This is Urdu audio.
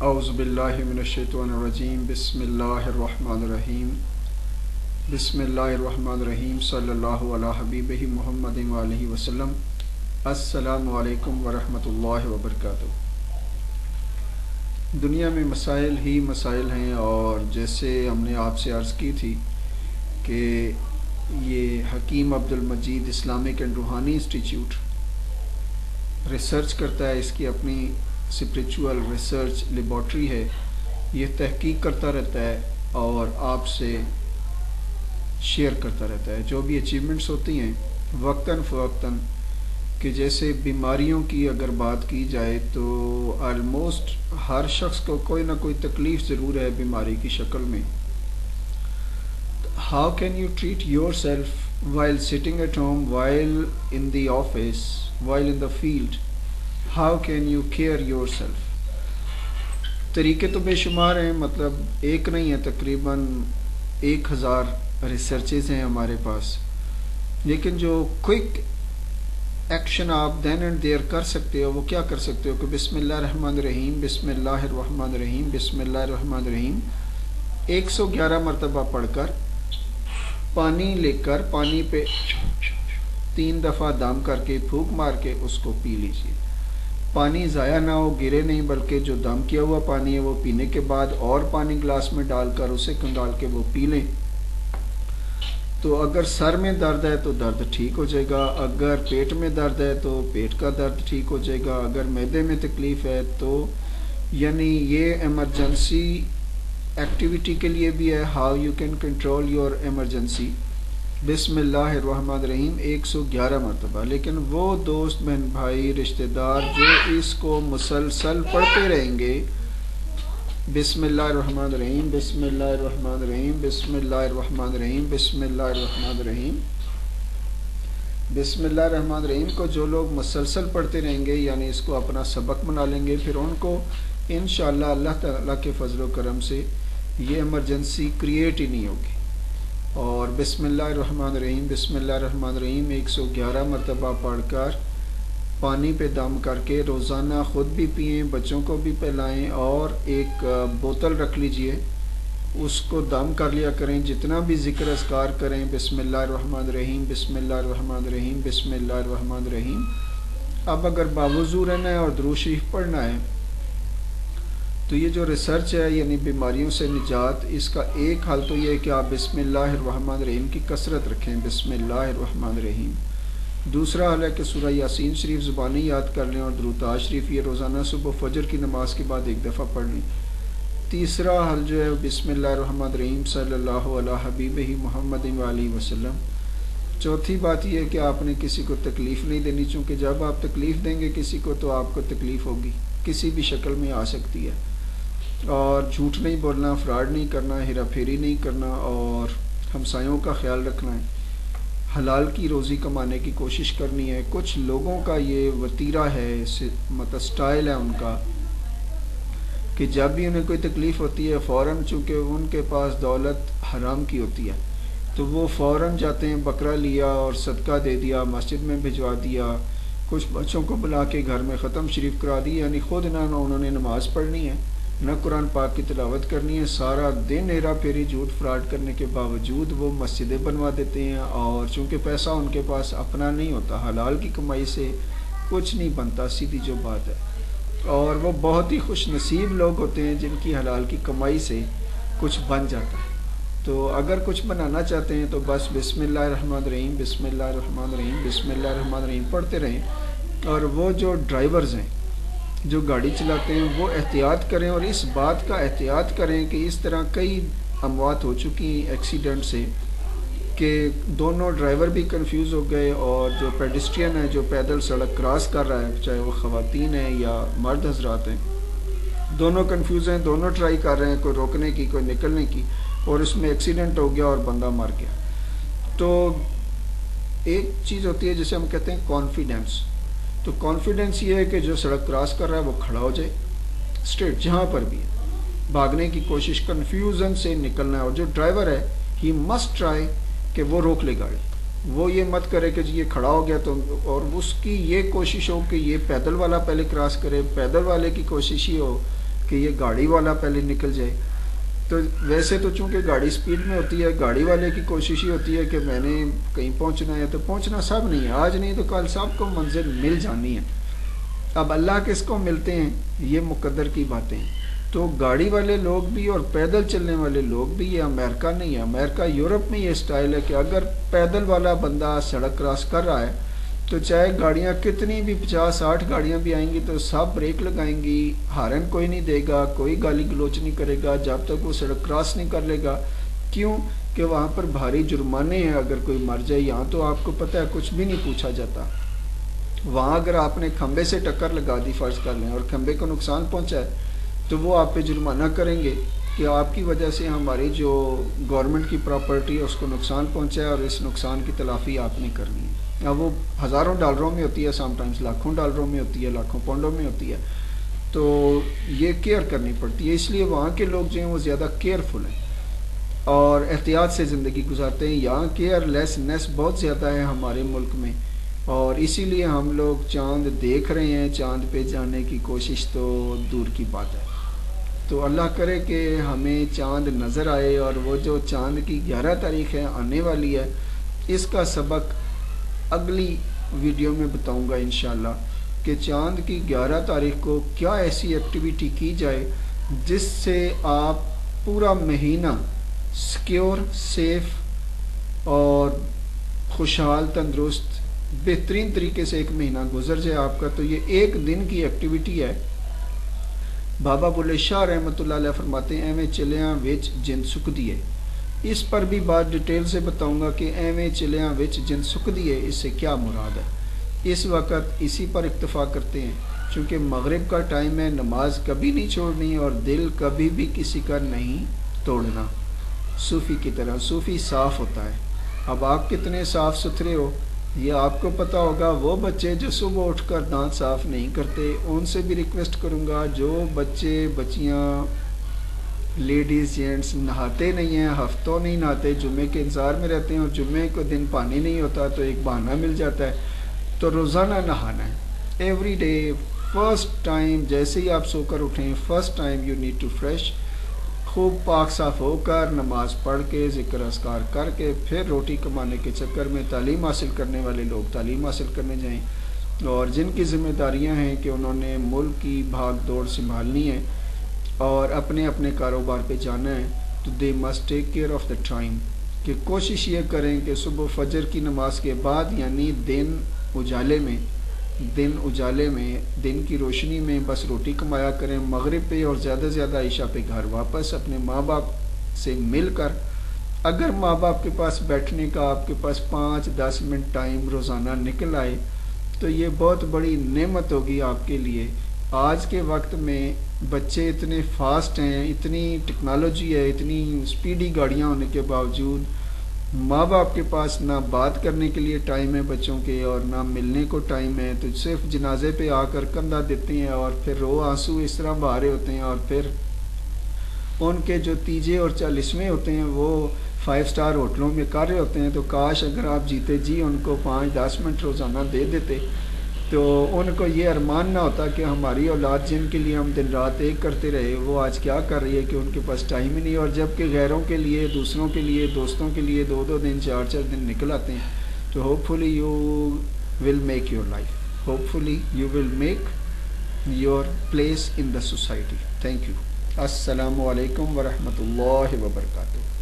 اعوذ باللہ من الشیطان الرجیم بسم اللہ الرحمن الرحیم بسم اللہ الرحمن الرحیم صلی اللہ علی حبیبہ محمد وآلہ وسلم۔ السلام علیکم ورحمۃ اللہ وبرکاتہ۔ دنیا میں مسائل ہی مسائل ہیں، اور جیسے ہم نے آپ سے عرض کی تھی کہ یہ حکیم عبد المجید اسلامک اینڈ روحانی انسٹیٹیوٹ ریسرچ کرتا ہے، اس کی اپنی اسپریچول ریسرچ لیبارٹری ہے، یہ تحقیق کرتا رہتا ہے اور آپ سے شیئر کرتا رہتا ہے جو بھی اچیومنٹس ہوتی ہیں وقتاً فوقتاً۔ کہ جیسے بیماریوں کی اگر بات کی جائے تو آلموسٹ ہر شخص کو کوئی نہ کوئی تکلیف ضرور ہے بیماری کی شکل میں۔ How can you treat yourself while sitting at home, while in the office, while in the field? How can you care yourself? طریقے تو بے شمار ہیں، مطلب ایک نہیں ہے، تقریباً 1000 ریسرچز ہیں ہمارے پاس، لیکن جو کوئک ایکشن آپ دین اینڈ دیر کر سکتے ہو وہ کیا کر سکتے ہو کہ بسم اللہ الرحمن الرحیم، بسم اللہ الرحمن الرحیم، بسم اللہ الرحمن الرحیم 111 مرتبہ پڑھ کر پانی لے کر پانی پہ 3 دفعہ دم کر کے پھونک مار کے اس کو پی لیجیے۔ پانی ضائع نہ ہو، گرے نہیں، بلکہ جو دم کیا ہوا پانی ہے وہ پینے کے بعد اور پانی گلاس میں ڈال کر اسے کنگال کے وہ پی لیں۔ تو اگر سر میں درد ہے تو درد ٹھیک ہو جائے گا، اگر پیٹ میں درد ہے تو پیٹ کا درد ٹھیک ہو جائے گا، اگر معدے میں تکلیف ہے تو یعنی یہ ایمرجنسی ایکٹیویٹی کے لیے بھی ہے۔ How you can control your emergency, بسم اللہ الرحمن الرحیم 111 مرتبہ۔ لیکن وہ دوست بہن بھائی رشتہ دار جو اس کو مسلسل پڑھتے رہیں گے، بسم اللہ الرحمن الرحیم، بسم اللہ الرحمن الرحیم، بسم اللہ الرحمن الرحیم، بسم اللہ الرحمن الرحیم، بسم اللہ الرحمن الرحیم کو جو لوگ مسلسل پڑھتے رہیں گے، یعنی اس کو اپنا سبق بنا لیں گے، پھر ان کو انشاءاللہ اللہ تعالیٰ کے فضل و کرم سے یہ ایمرجنسی کریٹ ہی نہیں ہوگی۔ اور بسم اللہ الرحمن الرحیم، بسم اللہ الرحمن الرحیم 111 مرتبہ پڑھ کر پانی پہ دم کر کے روزانہ خود بھی پئیں، بچوں کو بھی پلائیں، اور ایک بوتل رکھ لیجئے، اس کو دم کر لیا کریں، جتنا بھی ذکر اذکار کریں، بسم اللہ الرحمن الرحیم، بسم اللہ الرحمن الرحیم، بسم اللہ الرحمن الرحیم۔ اب اگر باوضو رہنا ہے اور درود شریف پڑھنا ہے تو یہ جو ریسرچ ہے یعنی بیماریوں سے نجات، اس کا ایک حل تو یہ ہے کہ آپ بسم اللہ الرحمن الرحیم کی کثرت رکھیں، بسم اللہ الرحمن الرحیم۔ دوسرا حل ہے کہ سورہ یاسین شریف زبانی یاد کر لیں، اور درود شریف یہ روزانہ صبح فجر کی نماز کے بعد 1 دفعہ پڑھ لیں۔ تیسرا حل جو ہے بسم اللہ الرحمن الرحیم صلی اللہ علی حبیبہ محمد وآلہ وسلم۔ چوتھی بات یہ ہے کہ آپ نے کسی کو تکلیف نہیں دینی، چونکہ جب آپ تکلیف دیں گے کسی کو تو آپ کو تکلیف ہوگی، کسی بھی شکل میں آ سکتی ہے۔ اور جھوٹ نہیں بولنا، فراڈ نہیں کرنا، ہیرا پھیری نہیں کرنا، اور ہمسایوں کا خیال رکھنا ہے، حلال کی روزی کمانے کی کوشش کرنی ہے۔ کچھ لوگوں کا یہ وتیرہ ہے، مطلب سٹائل ہے ان کا، کہ جب بھی انہیں کوئی تکلیف ہوتی ہے فوراً، چونکہ ان کے پاس دولت حرام کی ہوتی ہے تو وہ فوراً جاتے ہیں، بکرا لیا اور صدقہ دے دیا، مسجد میں بھجوا دیا، کچھ بچوں کو بلا کے گھر میں ختم شریف کرا دی، یعنی خود انہوں نے نماز پڑھنی ہے نہ قرآن پاک کی تلاوت کرنی ہے، سارا دن ہیرا پھیری جھوٹ فراڈ کرنے کے باوجود وہ مسجدیں بنوا دیتے ہیں، اور چونکہ پیسہ ان کے پاس اپنا نہیں ہوتا، حلال کی کمائی سے کچھ نہیں بنتا، سیدھی جو بات ہے، اور وہ بہت ہی خوش نصیب لوگ ہوتے ہیں جن کی حلال کی کمائی سے کچھ بن جاتا ہے۔ تو اگر کچھ بنانا چاہتے ہیں تو بس بسم اللہ الرحمن الرحیم، بسم اللہ الرحمن الرحیم، بسم اللہ الرحمن الرحیم پڑھتے رہیں۔ اور وہ جو ڈرائیورز ہیں جو گاڑی چلاتے ہیں وہ احتیاط کریں، اور اس بات کا احتیاط کریں کہ اس طرح کئی اموات ہو چکی ہیں ایکسیڈنٹ سے کہ دونوں ڈرائیور بھی کنفیوز ہو گئے، اور جو پیڈسٹرین ہے جو پیدل سڑک کراس کر رہا ہے، چاہے وہ خواتین ہیں یا مرد حضرات ہیں، دونوں کنفیوز ہیں، دونوں ٹرائی کر رہے ہیں کوئی روکنے کی کوئی نکلنے کی، اور اس میں ایکسیڈنٹ ہو گیا اور بندہ مر گیا۔ تو ایک چیز ہوتی ہے جسے ہم کہتے ہیں کانفیڈنس، تو کانفیڈنس یہ ہے کہ جو سڑک کراس کر رہا ہے وہ کھڑا ہو جائے اسٹریٹ جہاں پر بھی ہے، بھاگنے کی کوشش، کنفیوژن سے نکلنا ہے، اور جو ڈرائیور ہے ہی مسٹ ٹرائی کہ وہ روک لے گاڑی، وہ یہ مت کرے کہ جی یہ کھڑا ہو گیا تو، اور اس کی یہ کوشش ہو کہ یہ پیدل والا پہلے کراس کرے، پیدل والے کی کوشش یہ ہو کہ یہ گاڑی والا پہلے نکل جائے. تو ویسے تو چونکہ گاڑی سپیڈ میں ہوتی ہے, گاڑی والے کی کوشش ہی ہوتی ہے کہ میں نے کہیں پہنچنا ہے, تو پہنچنا سب نہیں ہے, آج نہیں تو کل سب کو منزل مل جانی ہے. اب اللہ کس کو ملتے ہیں یہ مقدر کی باتیں ہیں. تو گاڑی والے لوگ بھی اور پیدل چلنے والے لوگ بھی, یہ امریکہ نہیں ہے, امریکہ یورپ میں یہ سٹائل ہے کہ اگر پیدل والا بندہ سڑک کراس کر رہا ہے تو چاہے گاڑیاں کتنی بھی 50-60 گاڑیاں بھی آئیں گی تو سب بریک لگائیں گی, ہارن کوئی نہیں دے گا, کوئی گالی گلوچ نہیں کرے گا جب تک وہ سڑک کراس نہیں کر لے گا. کیوں کہ وہاں پر بھاری جرمانے ہیں اگر کوئی مر جائے. یہاں تو آپ کو پتہ ہے کچھ بھی نہیں پوچھا جاتا. وہاں اگر آپ نے کھمبے سے ٹکر لگا دی فرض کر لیں اور کھمبے کو نقصان پہنچا ہے تو وہ آپ پہ جرمانہ کریں گے کہ آپ کی وجہ سے ہماری جو گورنمنٹ کی پراپرٹی ہے اس کو نقصان پہنچا ہے اور اس نقصان کی تلافی آپ نے کرنی ہے. اب وہ ہزاروں ڈالروں میں ہوتی ہے, سم ٹائمز لاکھوں ڈالروں میں ہوتی ہے, لاکھوں پاؤنڈوں میں ہوتی ہے. تو یہ کیئر کرنی پڑتی ہے. اس لیے وہاں کے لوگ جو ہیں وہ زیادہ کیئرفل ہیں اور احتیاط سے زندگی گزارتے ہیں. یہاں کیئر لیسنس بہت زیادہ ہے ہمارے ملک میں, اور اسی لیے ہم لوگ چاند دیکھ رہے ہیں, چاند پہ جانے کی کوشش تو دور کی بات ہے. تو اللہ کرے کہ ہمیں چاند نظر آئے, اور وہ جو چاند کی 11 تاریخ ہے آنے والی ہے, اس کا سبق اگلی ویڈیو میں بتاؤں گا انشاءاللہ کہ چاند کی 11 تاریخ کو کیا ایسی ایکٹیویٹی کی جائے جس سے آپ پورا مہینہ سیکیور, سیف اور خوشحال, تندرست, بہترین طریقے سے ایک مہینہ گزر جائے آپ کا. تو یہ ایک دن کی ایکٹیویٹی ہے. بابا بلے شاہ رحمۃ اللہ علیہ فرماتے ہیں ایویں چلیاں وچ جن سک دیے. اس پر بھی بات ڈیٹیل سے بتاؤں گا کہ ایویں چلیاں وچ جن سک دیے اس سے کیا مراد ہے. اس وقت اسی پر اکتفا کرتے ہیں چونکہ مغرب کا ٹائم ہے. نماز کبھی نہیں چھوڑنی اور دل کبھی بھی کسی کا نہیں توڑنا. صوفی کی طرح, صوفی صاف ہوتا ہے. اب آپ کتنے صاف ستھرے ہو یہ آپ کو پتہ ہوگا. وہ بچے جو صبح اٹھ کر دانت صاف نہیں کرتے ان سے بھی ریکویسٹ کروں گا, جو بچے بچیاں لیڈیز جینٹس نہاتے نہیں ہیں, ہفتوں نہیں نہاتے, جمعے کے انتظار میں رہتے ہیں اور جمعے کو دن پانی نہیں ہوتا تو ایک بہانہ مل جاتا ہے, تو روزانہ نہانا ہے. ایوری ڈے فرسٹ ٹائم جیسے ہی آپ سو کر اٹھیں first time you need to fresh, خوب پاک صاف ہو کر نماز پڑھ کے ذکر اذکار کر کے پھر روٹی کمانے کے چکر میں تعلیم حاصل کرنے والے لوگ تعلیم حاصل کرنے جائیں, اور جن کی ذمہ داریاں ہیں کہ انہوں نے ملک کی بھاگ دوڑ سنبھالنی ہے اور اپنے اپنے کاروبار پہ جانا ہے, تو they must take care of the time. کہ کوشش یہ کریں کہ صبح فجر کی نماز کے بعد یعنی دن اجالے میں دن کی روشنی میں بس روٹی کمایا کریں. مغرب پہ اور زیادہ سے زیادہ عشاء پہ گھر واپس اپنے ماں باپ سے مل کر, اگر ماں باپ کے پاس بیٹھنے کا آپ کے پاس 5-10 منٹ ٹائم روزانہ نکل آئے تو یہ بہت بڑی نعمت ہوگی آپ کے لیے. آج کے وقت میں بچے اتنے فاسٹ ہیں, اتنی ٹیکنالوجی ہے, اتنی سپیڈی گاڑیاں ہونے کے باوجود ماں باپ کے پاس نہ بات کرنے کے لیے ٹائم ہے بچوں کے اور نہ ملنے کو ٹائم ہے, تو صرف جنازے پہ آ کر کندھا دیتے ہیں اور پھر رو آنسو اس طرح بہا رہے ہوتے ہیں, اور پھر ان کے جو تیجے اور 40ویں ہوتے ہیں وہ 5 اسٹار ہوٹلوں میں کر رہے ہوتے ہیں. تو کاش اگر آپ جیتے جی ان کو 5-10 منٹ روزانہ دے دیتے تو ان کو یہ ارمان نہ ہوتا کہ ہماری اولاد جن کے لیے ہم دن رات ایک کرتے رہے وہ آج کیا کر رہی ہے کہ ان کے پاس ٹائم ہی نہیں. اور جب کہ غیروں کے لیے, دوسروں کے لیے, دوستوں کے لیے 2-2 دن 4-4 دن نکل آتے ہیں. تو hope fully you will make your life, hope fully you will make your place in the society. Thank you. السلام علیکم ورحمۃ اللہ وبرکاتہ.